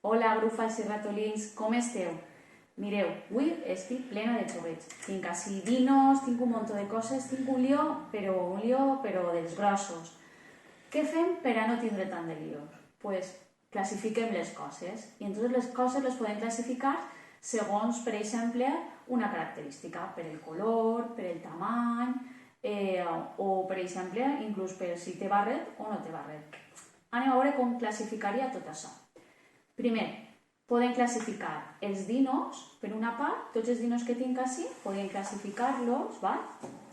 Hola, grufals i ratolins, com esteu? Mireu, avui estic plena de xoguets. Tinc així dinos, tinc un munt de coses, tinc un lío, però dels grossos. Què fem per a no tindre tant de líos? Pues classifiquem les coses. I entonces les coses les podem classificar segons, per exemple, una característica, per el color, per el tamany, o, per exemple, inclús per si té barret o no té barret. Anem a veure com classificaria tot això. Primer, podem classificar els dinos, per una part, tots els dinos que tinc així, podem classificar-los,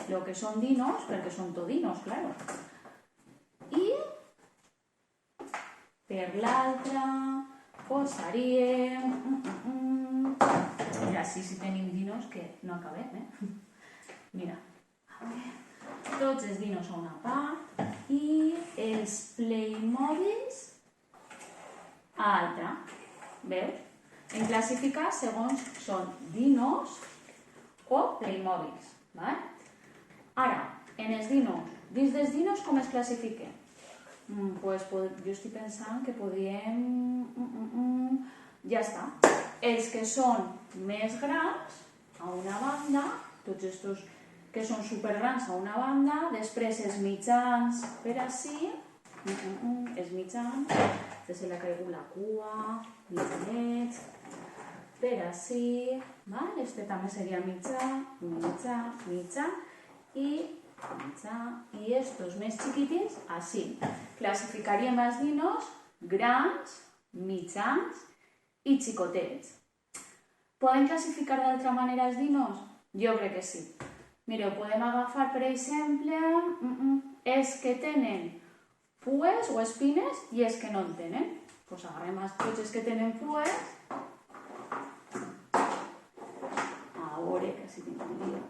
el que són dinos, perquè són tot dinos, claro. I per l'altra posaríem... Mira, sí tenim dinos que no acabem, Mira, a veure, tots els dinos a una part i els Playmobils a altra, veus? Hem classificat segons són dinos o Playmobils, Ara, en els dinos, dins dels dinos com es classifiquen? Pues jo estic pensant que podríem... Ja està. Els que són més grans a una banda, tots aquests que són supergrans a una banda, després els mitjans per ací, els mitjans, que se li ha caigut la cua, mitjanets, per ací, este també seria mitjà, i estos més xiquitins, així. Classificaríem els dinos grans, mitjans i xicotets. Podem classificar d'altra manera els dinos? Jo crec que sí. Mireu, podem agafar, per exemple, els que tenen pues o espines i els que no en tenen. Doncs agarrem tots els que tenen pues. A veure, que si tinc un lío.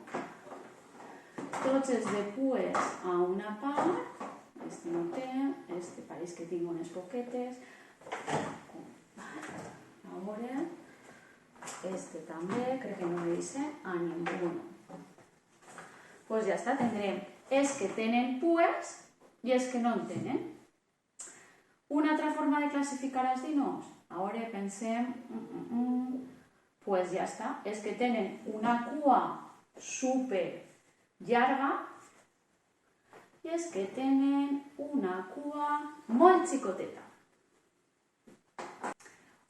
Tots els de pues a una part. Este no té, este pareix que tinc unes poquetes. A veure, este també, crec que no deixa a ningú. Doncs ja està, tindrem els que tenen pues i els que no en tenen. Una altra forma de classificar els dinos? Ara pensem... Doncs ja està. Els que tenen una cua super llarga i els que tenen una cua molt xicoteta.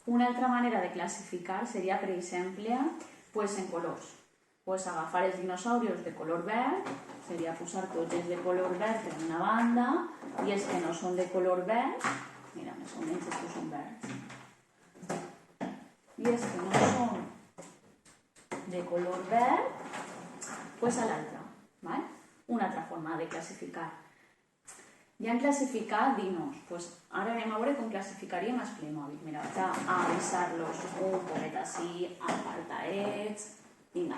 Una altra manera de classificar seria, per exemple, en colors. Agafar els dinosaurios de color verd, seria posar tots els de color verd per una banda i els que no són de color verd, mira, més o menys estos són verds, i els que no són de color verd, a l'altra. Una altra forma de classificar. Ja hem classificat dinos, ara anem a veure com classificaríem els Playmobils. Mira, vaig a avisar-los un poquet així, apartadets. Vinga,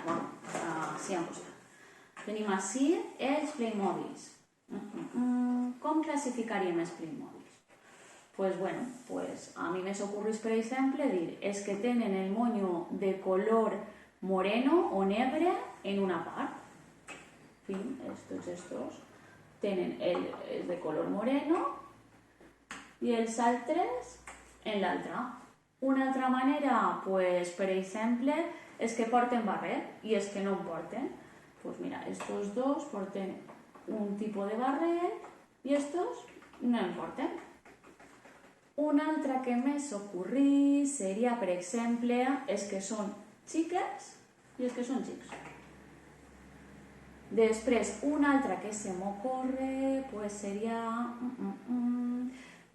així han costat. Tenim així els Playmobils. Com classificaríem els Playmobils? Doncs, a mi me s'ocorreix, per exemple, dir els que tenen el moño de color moreno o negre en una part. Tots estos tenen els de color moreno i els altres en l'altra. Una altra manera, per exemple, els que porten barret i els que no en porten. Doncs mira, estos dos porten un tipus de barret i estos no en porten. Una altra que més s'ocorreix seria, per exemple, els que són xiques i els que són xics. Després, una altra que se m'ocorre seria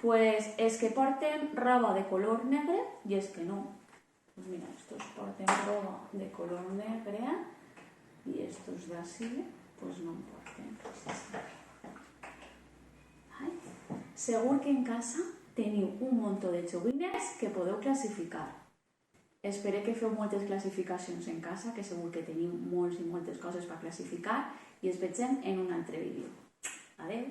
els que porten roba de color negre i els que no. Doncs mira, estos porten roba de color negre i estos d'ací no en porten. Segur que en casa teniu un munt de joguines que podeu classificar. Espero que feu moltes classificacions en casa, que segur que teniu molts i moltes coses per classificar i ens vegem en un altre vídeo. Adeu!